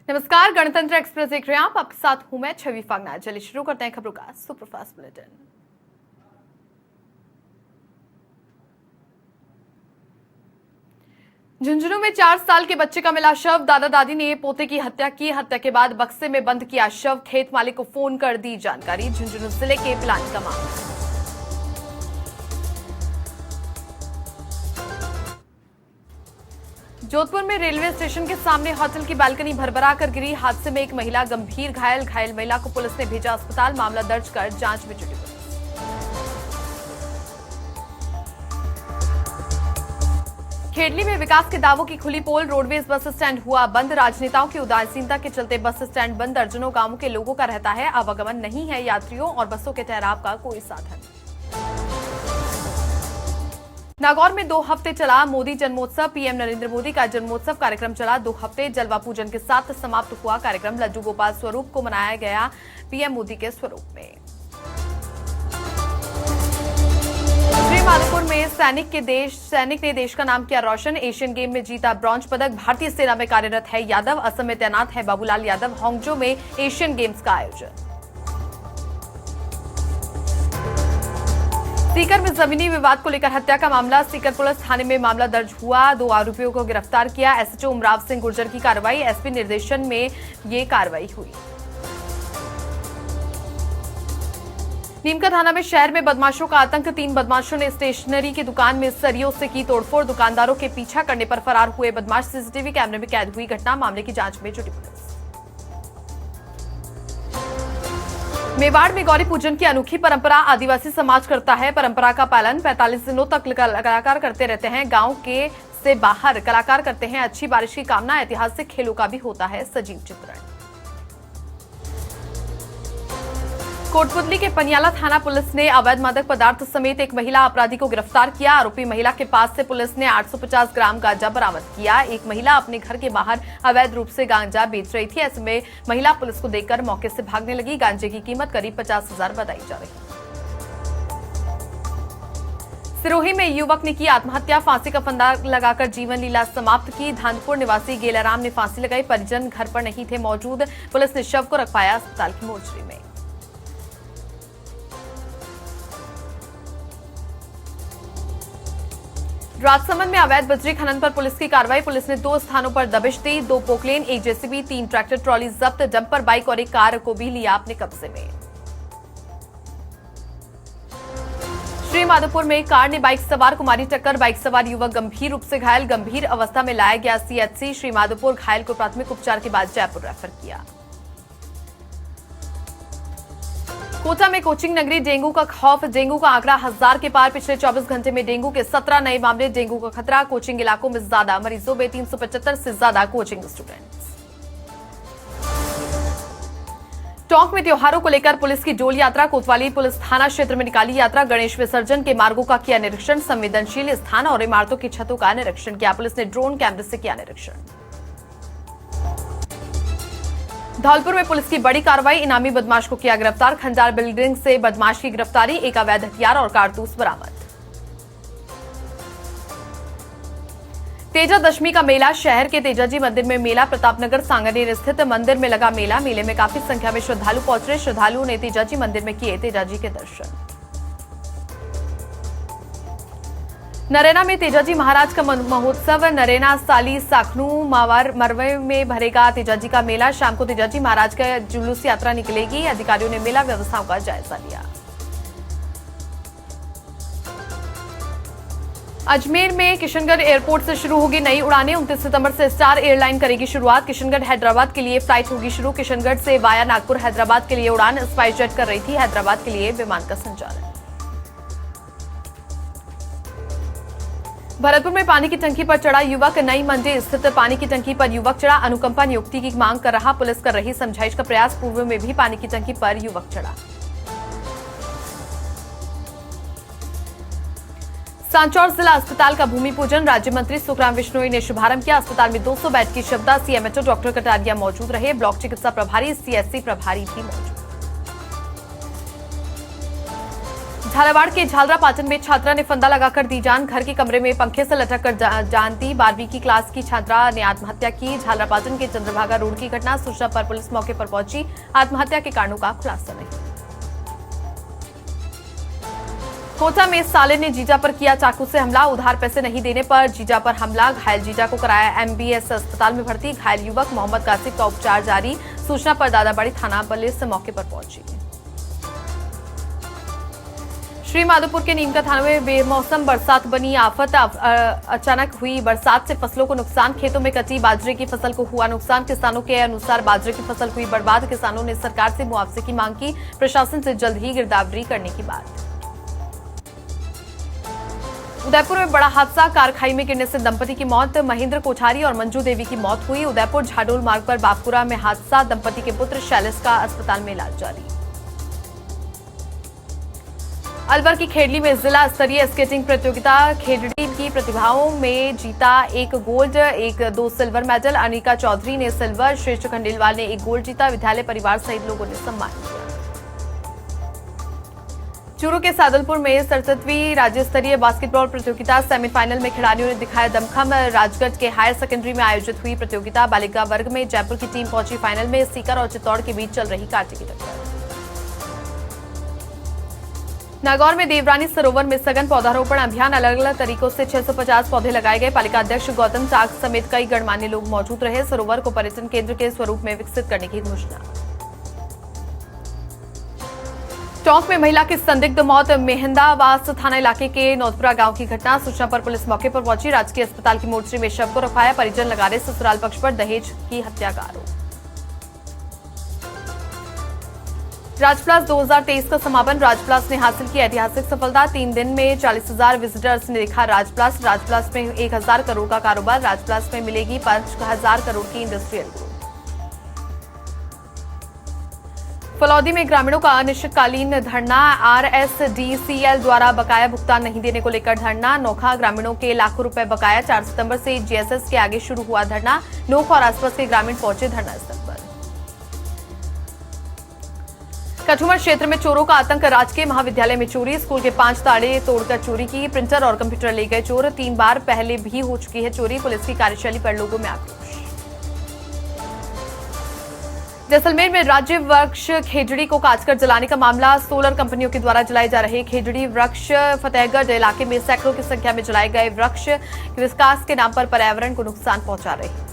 नमस्कार, गणतंत्र एक्सप्रेस देख रहे हैं आप। आपके साथ हूं मैं छवि फागना। चलिए शुरू करते हैं खबरों का सुपरफास्ट बुलेटिन। झुंझुनू में 4 साल के बच्चे का मिला शव। दादा दादी ने पोते की हत्या की। हत्या के बाद बक्से में बंद किया शव। खेत मालिक को फोन कर दी जानकारी। झुंझुनू जिले के पिलानी का मामला। जोधपुर में रेलवे स्टेशन के सामने होटल की बालकनी भरभरा कर गिरी। हादसे में एक महिला गंभीर घायल। घायल महिला को पुलिस ने भेजा अस्पताल। मामला दर्ज कर जांच में जुटी पुलिस। खेडली में विकास के दावों की खुली पोल। रोडवेज बस स्टैंड हुआ बंद। राजनेताओं की उदासीनता के चलते बस स्टैंड बंद। दर्जनों गांवों के लोगों का रहता है आवागमन। नहीं है यात्रियों और बसों के ठहराव का कोई साधन। नागौर में 2 हफ्ते चला मोदी जन्मोत्सव। पीएम नरेंद्र मोदी का जन्मोत्सव कार्यक्रम चला 2 हफ्ते। जलवा पूजन के साथ समाप्त हुआ कार्यक्रम। लड्डू गोपाल स्वरूप को मनाया गया पीएम मोदी के स्वरूप में। श्रीमाधोपुर में सैनिक ने देश का नाम किया रोशन। एशियन गेम में जीता ब्रॉन्ज पदक। भारतीय सेना में कार्यरत है यादव। असम में तैनात है बाबूलाल यादव। हांगझो में एशियन गेम्स का आयोजन। सीकर में जमीनी विवाद को लेकर हत्या का मामला। सीकर पुलिस थाने में मामला दर्ज हुआ। 2 आरोपियों को गिरफ्तार किया। एसएचओ उमराव सिंह गुर्जर की कार्रवाई। एसपी निर्देशन में ये कार्रवाई हुई। नीमका थाना में शहर में बदमाशों का आतंक। 3 बदमाशों ने स्टेशनरी की दुकान में सरियों से की तोड़फोड़। दुकानदारों के पीछा करने पर फरार हुए बदमाश। सीसीटीवी कैमरे में कैद हुई घटना। मामले की जांच में जुटी पुलिस। मेवाड़ में गौरी पूजन की अनोखी परंपरा। आदिवासी समाज करता है परंपरा का पालन। 45 दिनों तक कलाकार करते रहते हैं। गांव के से बाहर कलाकार करते हैं अच्छी बारिश की कामना। ऐतिहासिक खेलों का भी होता है सजीव चित्रण। कोटपुतली के पनियाला थाना पुलिस ने अवैध मादक पदार्थ समेत एक महिला अपराधी को गिरफ्तार किया। आरोपी महिला के पास से पुलिस ने 850 ग्राम गांजा बरामद किया। एक महिला अपने घर के बाहर अवैध रूप से गांजा बेच रही थी। ऐसे में महिला पुलिस को देखकर मौके से भागने लगी। गांजे की कीमत करीब 50,000 बताई जा रही है। सिरोही में युवक ने की आत्महत्या। फांसी का फंदा लगाकर जीवन लीला समाप्त की। धानपुर निवासी गेलाराम ने फांसी लगाई। परिजन घर पर नहीं थे मौजूद। पुलिस ने शव को रखवाया अस्पताल की मोर्चरी में। राजसमंद में अवैध बजरी खनन पर पुलिस की कार्रवाई। पुलिस ने 2 स्थानों पर दबिश दी। 2 पोकलेन, 1 जेसीबी, 3 ट्रैक्टर ट्रॉली जब्त। डंपर बाइक और एक कार को भी लिया अपने कब्जे में। श्रीमाधोपुर में कार ने बाइक सवार को मारी टक्कर। बाइक सवार युवक गंभीर रूप से घायल। गंभीर अवस्था में लाया गया सीएचसी श्रीमाधोपुर। घायल को प्राथमिक उपचार के बाद जयपुर रेफर किया। कोटा में कोचिंग नगरी। डेंगू का खौफ। डेंगू का आंकड़ा 1000 के पार। पिछले 24 घंटे में डेंगू के 17 नए मामले। डेंगू का खतरा। कोचिंग इलाकों में ज्यादा मरीजों में 375 से ज्यादा कोचिंग स्टूडेंट्स। टोंक में त्योहारों को लेकर पुलिस की डोल यात्रा। कोतवाली पुलिस थाना क्षेत्र में निकाली यात्रा। गणेश विसर्जन के मार्गों का किया निरीक्षण। संवेदनशील स्थान और इमारतों की छतों का निरीक्षण किया। पुलिस ने ड्रोन कैमरे से किया निरीक्षण। धौलपुर में पुलिस की बड़ी कार्रवाई। इनामी बदमाश को किया गिरफ्तार। खंडार बिल्डिंग से बदमाश की गिरफ्तारी। एक अवैध हथियार और कारतूस बरामद। तेजा दशमी का मेला। शहर के तेजाजी मंदिर में मेला। प्रतापनगर सांगनेर स्थित मंदिर में लगा मेला। मेले में काफी संख्या में श्रद्धालु पहुंच रहे। श्रद्धालुओं ने तेजाजी मंदिर में किए तेजाजी के दर्शन। नरेना में तेजाजी महाराज का महोत्सव। नरेना साली साखनू मावर मरवे में भरेगा तेजाजी का मेला। शाम को तेजाजी महाराज का जुलूस यात्रा निकलेगी। अधिकारियों ने मेला व्यवस्थाओं का जायजा लिया। अजमेर में किशनगढ़ एयरपोर्ट से शुरू होगी नई उड़ानें। 29 सितंबर से स्टार एयरलाइन करेगी शुरुआत। किशनगढ़ हैदराबाद के लिए फ्लाइट होगी शुरू। किशनगढ़ से वाया नागपुर हैदराबाद के लिए उड़ान स्पाइस जेट कर रही थी हैदराबाद के लिए विमान का संचालन। भरतपुर में पानी की टंकी पर चढ़ा युवक। नई मंडी स्थित पानी की टंकी पर युवक चढ़ा। अनुकंपा नियुक्ति की मांग कर रहा। पुलिस कर रही समझाइश का प्रयास। पूर्व में भी पानी की टंकी पर युवक चढ़ा। सांचौर जिला अस्पताल का भूमि पूजन। राज्य मंत्री सुखराम बिश्नोई ने शुभारंभ किया। अस्पताल में 200 बेड की क्षमता। सीएमएचओ डॉक्टर कटारिया मौजूद रहे। ब्लॉक चिकित्सा प्रभारी, सीएससी प्रभारी भी मौजूद। झालावाड़ के झालरापाटन में छात्रा ने फंदा लगाकर दी जान। घर के कमरे में पंखे से लटक कर जान दी। 12वीं की क्लास की छात्रा ने आत्महत्या की। झालरापाटन के चंद्रभागा रोड की घटना। सूचना पर पुलिस मौके पर पहुंची। आत्महत्या के कारणों का खुलासा नहीं। कोटा में साले ने जीजा पर किया चाकू से हमला। उधार पैसे नहीं देने पर जीजा पर हमला। घायल जीजा को कराया MBS अस्पताल में भर्ती। घायल युवक मोहम्मद कासिफ का उपचार जारी। सूचना पर दादाबाड़ी थाना पुलिस मौके पर पहुंची। श्री माधोपुर के नीमका थाना में बेमौसम बरसात बनी आफत। अचानक हुई बरसात से फसलों को नुकसान। खेतों में कटी बाजरे की फसल को हुआ नुकसान। किसानों के अनुसार बाजरे की फसल हुई बर्बाद। किसानों ने सरकार से मुआवजे की मांग की। प्रशासन से जल्द ही गिरदावरी करने की बात। उदयपुर में बड़ा हादसा। कार खाई में गिरने से दंपति की मौत। महेंद्र कोठारी और मंजू देवी की मौत हुई। उदयपुर झाडोल मार्ग पर बापुरा में हादसा। दंपति के पुत्र शैलेश का अस्पताल में इलाज जारी। अलवर की खेडली में जिला स्तरीय स्केटिंग प्रतियोगिता। खेडली की प्रतिभाओं में जीता 1 gold 2 silver medal. Anika Chaudhary ने सिल्वर, श्रेष्ठ खंडेलवाल ने 1 गोल्ड जीता। विद्यालय परिवार सहित लोगों ने सम्मान किया। चूरू के सादुलपुर में 67वीं राज्य स्तरीय बास्केटबॉल प्रतियोगिता। सेमीफाइनल में खिलाड़ियों ने दिखाया दमखम। राजगढ़ के हायर सेकेंडरी में आयोजित हुई प्रतियोगिता। बालिका वर्ग में जयपुर की टीम पहुंची फाइनल में। सीकर और चित्तौड़ के बीच चल रही कांटे की टक्कर। नागौर में देवरानी सरोवर में सघन पौधारोपण अभियान। अलग अलग तरीकों से 650 पौधे लगाए गए। पालिका अध्यक्ष गौतम चाक समेत कई गणमान्य लोग मौजूद रहे। सरोवर को पर्यटन केंद्र के स्वरूप में विकसित करने की घोषणा। टोंक में महिला की संदिग्ध मौत। मेहंदावास थाना इलाके के नौतपुरा गांव की घटना। सूचना पर पुलिस मौके पर पहुंची। राजकीय अस्पताल की मोर्चरी में शव को रखवाया। परिजन लगा रहे ससुराल पक्ष पर दहेज की हत्या का आरोप। राजप्लास 2023 का समापन। राजप्लास ने हासिल की ऐतिहासिक सफलता। 3 दिन में 40,000 विजिटर्स ने देखा राजप्लास। राजप्लास में 1,000 करोड़ का कारोबार। राजप्लास में मिलेगी 5,000 करोड़ की इंडस्ट्रियल ग्रोथ। फलौदी में ग्रामीणों का अनिश्चितकालीन धरना। RSDCL द्वारा बकाया भुगतान नहीं देने को लेकर धरना। नोखा ग्रामीणों के लाखों रुपए बकाया। 4 सितंबर से GSS के आगे शुरू हुआ धरना। नोख और आसपास के ग्रामीण पहुंचे धरना स्थल पर। कठुमर क्षेत्र में चोरों का आतंक। राजकीय महाविद्यालय में चोरी। स्कूल के 5 ताले तोड़कर चोरी की। प्रिंटर और कंप्यूटर ले गए चोर। 3 बार पहले भी हो चुकी है चोरी। पुलिस की कार्यशैली पर लोगों में आक्रोश। जैसलमेर में राज्य वृक्ष खेजड़ी को काटकर जलाने का मामला। सोलर कंपनियों के द्वारा जलाए जा रहे खेजड़ी वृक्ष। फतेहगढ़ इलाके में सैकड़ों की संख्या में जलाए गए वृक्ष विकास के नाम पर पर्यावरण को नुकसान पहुंचा रहे हैं।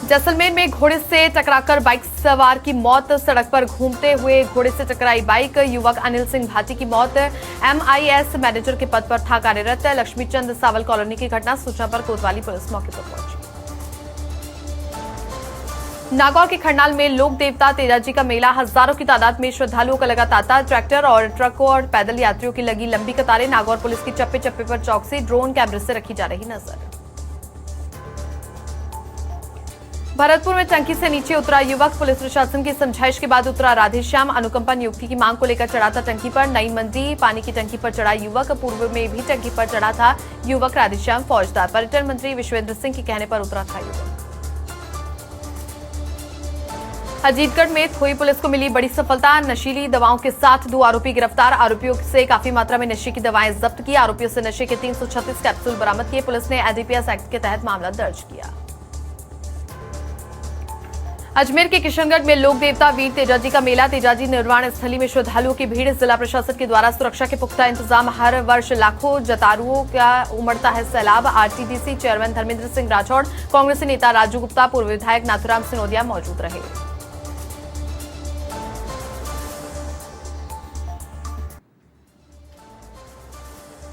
जैसलमेर में घोड़े से टकराकर बाइक सवार की मौत। सड़क पर घूमते हुए घोड़े से टकराई बाइक। युवक अनिल सिंह भाटी की मौत। MIS मैनेजर के पद पर था कार्यरत। लक्ष्मीचंद सावल कॉलोनी की घटना। सूचना पर कोतवाली पुलिस मौके पर पहुंची। नागौर के खरनाल में लोक देवता तेजाजी का मेला। हजारों की तादाद में श्रद्धालुओं का लगा तांता। ट्रैक्टर और ट्रकों और पैदल यात्रियों की लगी लंबी कतारें। नागौर पुलिस की चप्पे चप्पे पर चौकसी। ड्रोन कैमरे से रखी जा रही नजर। भरतपुर में टंकी से नीचे उतरा युवक। पुलिस प्रशासन की समझाइश के बाद उतरा राधेश्याम। अनुकंपा नियुक्ति की मांग को लेकर चढ़ा था टंकी पर। नई मंडी पानी की टंकी पर चढ़ा युवक। पूर्व में भी टंकी पर चढ़ा था युवक राधेश्याम फौजदार। पर्यटन मंत्री विश्वेंद्र सिंह के कहने पर उतरा था युवक। अजीतगढ़ में थोई पुलिस को मिली बड़ी सफलता। नशीली दवाओं के साथ 2 आरोपी गिरफ्तार। आरोपियों से काफी मात्रा में नशे की दवाएं जब्त की। आरोपियों से नशे के 336 कैप्सूल बरामद किए। पुलिस ने NDPS एक्ट के तहत मामला दर्ज किया। अजमेर के किशनगढ़ में लोक देवता वीर तेजाजी का मेला। तेजाजी निर्वाण स्थली में श्रद्धालुओं की भीड़। जिला प्रशासन के द्वारा सुरक्षा के पुख्ता इंतजाम। हर वर्ष लाखों जतारुओं का उमड़ता है सैलाब। RTDC चेयरमैन धर्मेंद्र सिंह राठौड़, कांग्रेसी नेता राजू गुप्ता, पूर्व विधायक नाथुराम सिनोदिया मौजूद रहे।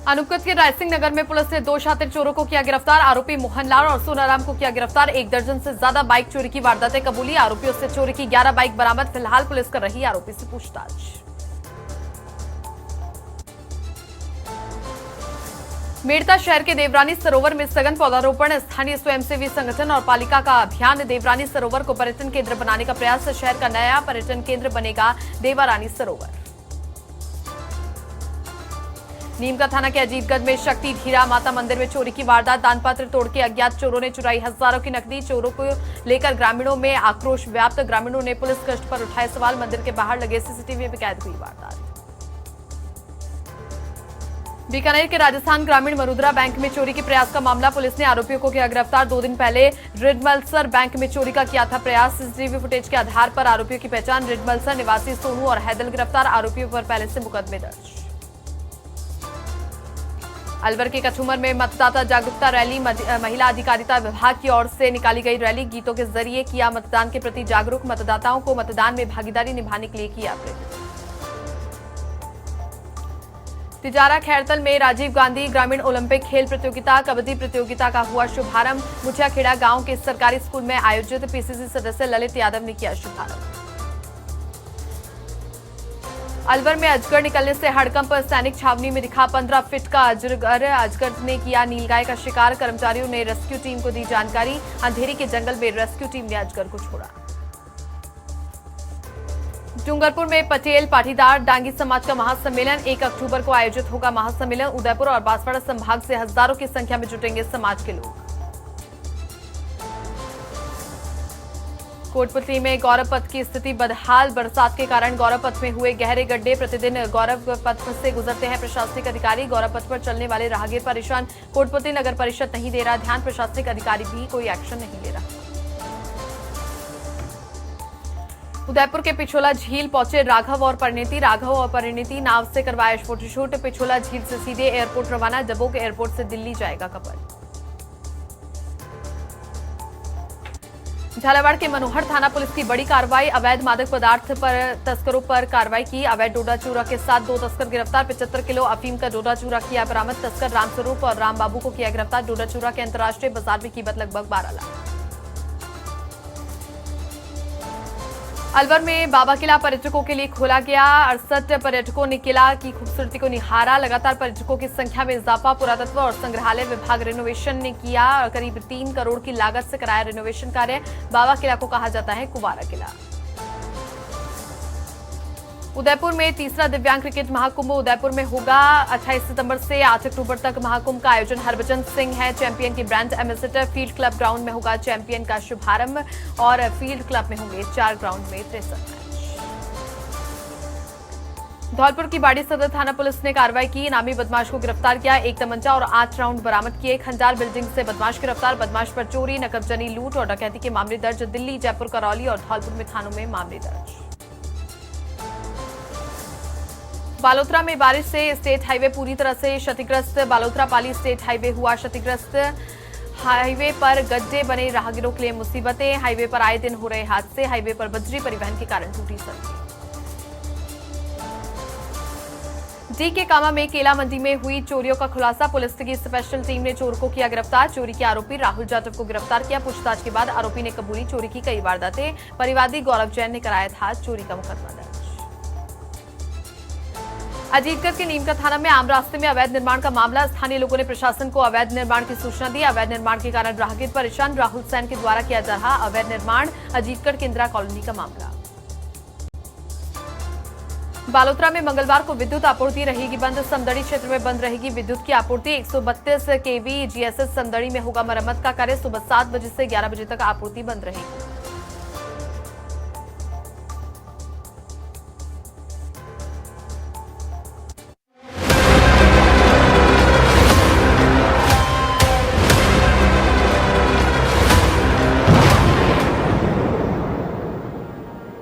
अनूपगंज के रायसिंह नगर में पुलिस ने 2 शातिर चोरों को किया गिरफ्तार। आरोपी मोहनलाल और सोनाराम को किया गिरफ्तार। 1 दर्जन से ज्यादा बाइक चोरी की वारदातें कबूली। आरोपियों से चोरी की 11 बाइक बरामद। फिलहाल पुलिस कर रही आरोपी से पूछताछ। मेड़ता शहर के देवरानी सरोवर में सघन पौधारोपण। स्थानीय स्वयंसेवी संगठन और पालिका का अभियान। देवरानी सरोवर को पर्यटन केंद्र बनाने का प्रयास। शहर का नया पर्यटन केंद्र बनेगा देवरानी सरोवर। नीमका थाना के अजीतगढ़ में शक्ति धीरा माता मंदिर में चोरी की वारदात। दानपत्र तोड़ के अज्ञात चोरों ने चुराई हजारों की नकदी। चोरों को लेकर ग्रामीणों में आक्रोश व्याप्त। ग्रामीणों ने पुलिस गश्त पर उठाए सवाल। मंदिर के बाहर लगे सीसीटीवी में कैद हुई वारदात। बीकानेर के राजस्थान ग्रामीण मरुद्रा बैंक में चोरी के प्रयास का मामला। पुलिस ने आरोपियों को किया गिरफ्तार। 2 दिन पहले रिडमलसर बैंक में चोरी का किया था प्रयास। सीसीटीवी फुटेज के आधार पर आरोपियों की पहचान। रिडमलसर निवासी सोनू और हैदल गिरफ्तार। आरोपियों पर पहले से मुकदमे दर्ज। अलवर के कछुमर में मतदाता जागरूकता रैली। महिला अधिकारिता विभाग की ओर से निकाली गई रैली। गीतों के जरिए किया मतदान के प्रति जागरूक। मतदाताओं को मतदान में भागीदारी निभाने के लिए किया प्रेरित। तिजारा खैरतल में राजीव गांधी ग्रामीण ओलंपिक खेल प्रतियोगिता कबड्डी प्रतियोगिता का हुआ शुभारंभ। मुछियाखेड़ा गांव के सरकारी स्कूल में आयोजित पीसीसी सदस्य ललित यादव ने किया शुभारंभ। अलवर में अजगर निकलने से हड़कंप। सैनिक छावनी में दिखा 15 फीट का अजगर। अजगर ने किया नीलगाय का शिकार। कर्मचारियों ने रेस्क्यू टीम को दी जानकारी। अंधेरी के जंगल में रेस्क्यू टीम ने अजगर को छोड़ा। डूंगरपुर में पटेल पाटीदार डांगी समाज का महासम्मेलन। 1 अक्टूबर को आयोजित होगा महासम्मेलन। उदयपुर और बांसवाड़ा संभाग से हजारों की संख्या में जुटेंगे समाज के लोग। कोटपुतली में गौरव पथ की स्थिति बदहाल। बरसात के कारण गौरव पथ में हुए गहरे गड्ढे। प्रतिदिन गौरव पथ से गुजरते हैं प्रशासनिक अधिकारी। गौरव पथ पर चलने वाले राहगीर परेशान। कोटपुतली नगर परिषद नहीं दे रहा ध्यान। प्रशासनिक अधिकारी भी कोई एक्शन नहीं ले रहा। उदयपुर के पिछोला झील पहुंचे राघव और परिणीति। राघव और परिणीति नाव से करवाया फोटोशूट। पिछोला झील से सीधे एयरपोर्ट रवाना। डबोक एयरपोर्ट से दिल्ली जाएगा कपल। झालावाड़ के मनोहर थाना पुलिस की बड़ी कार्रवाई। अवैध मादक पदार्थ पर तस्करों पर कार्रवाई की। अवैध डोडा चूरा के साथ 2 तस्कर गिरफ्तार। 75 किलो अफीम का डोडा चूरा किया बरामद। तस्कर रामस्वरूप और रामबाबू को किया गिरफ्तार। डोडा चूरा के अंतर्राष्ट्रीय बाजार में कीमत लगभग 12 लाख। अलवर में बाबा किला पर्यटकों के लिए खोला गया। 68 पर्यटकों ने किला की खूबसूरती को निहारा। लगातार पर्यटकों की संख्या में इजाफा। पुरातत्व और संग्रहालय विभाग रेनोवेशन ने किया। करीब 3 करोड़ की लागत से कराया रेनोवेशन कार्य। बाबा किला को कहा जाता है कुंवारा किला। उदयपुर में तीसरा दिव्यांग क्रिकेट महाकुंभ उदयपुर में होगा। 28 सितंबर से 8 अक्टूबर तक महाकुंभ का आयोजन। हरभजन सिंह है चैंपियन के brand ambassador. Field club ground में होगा चैंपियन का शुभारंभ और फील्ड क्लब में होंगे 4 ग्राउंड में 63 मैच। धौलपुर की बाड़ी सदर थाना पुलिस ने कार्रवाई की। इनामी बदमाश को गिरफ्तार किया। 1 तमंचा और 8 राउंड बरामद किए। खंडार बिल्डिंग से बदमाश गिरफ्तार। बदमाश पर चोरी, नकबजनी, लूट और डकैती के मामले दर्ज। दिल्ली, जयपुर, करौली और धौलपुर में थानों में मामले दर्ज। बालोतरा में बारिश से स्टेट हाईवे पूरी तरह से क्षतिग्रस्त। बालोतरा पाली स्टेट हाईवे हुआ क्षतिग्रस्त। हाईवे पर गड्ढे बने। राहगीरों के लिए मुसीबतें। हाईवे पर आए दिन हो रहे हादसे। हाईवे पर बजरी परिवहन के कारण टूटी सड़कें। डी के कामा में केला मंडी में हुई चोरियों का खुलासा। पुलिस की स्पेशल टीम ने चोर को किया गिरफ्तार। चोरी के आरोपी राहुल जाटव को गिरफ्तार किया। पूछताछ के बाद आरोपी ने कबूली चोरी की कई वारदातें। परिवादी गौरव जैन ने कराया था चोरी का मुकदमा दर्ज। अजीतगढ़ के नीमका थाना में आम रास्ते में अवैध निर्माण का मामला। स्थानीय लोगों ने प्रशासन को अवैध निर्माण की सूचना दी। अवैध निर्माण के कारण राहगीर परेशान। राहुल सैन के द्वारा किया जा रहा अवैध निर्माण। अजीतगढ़ के इंदिरा कॉलोनी का मामला। बालोतरा में मंगलवार को विद्युत आपूर्ति रहेगी बंद। समदड़ी क्षेत्र में बंद रहेगी विद्युत की आपूर्ति। 132 केवी जीएसएस समदड़ी में होगा मरम्मत का कार्य। सुबह 7 बजे से 11 बजे तक आपूर्ति बंद रहेगी।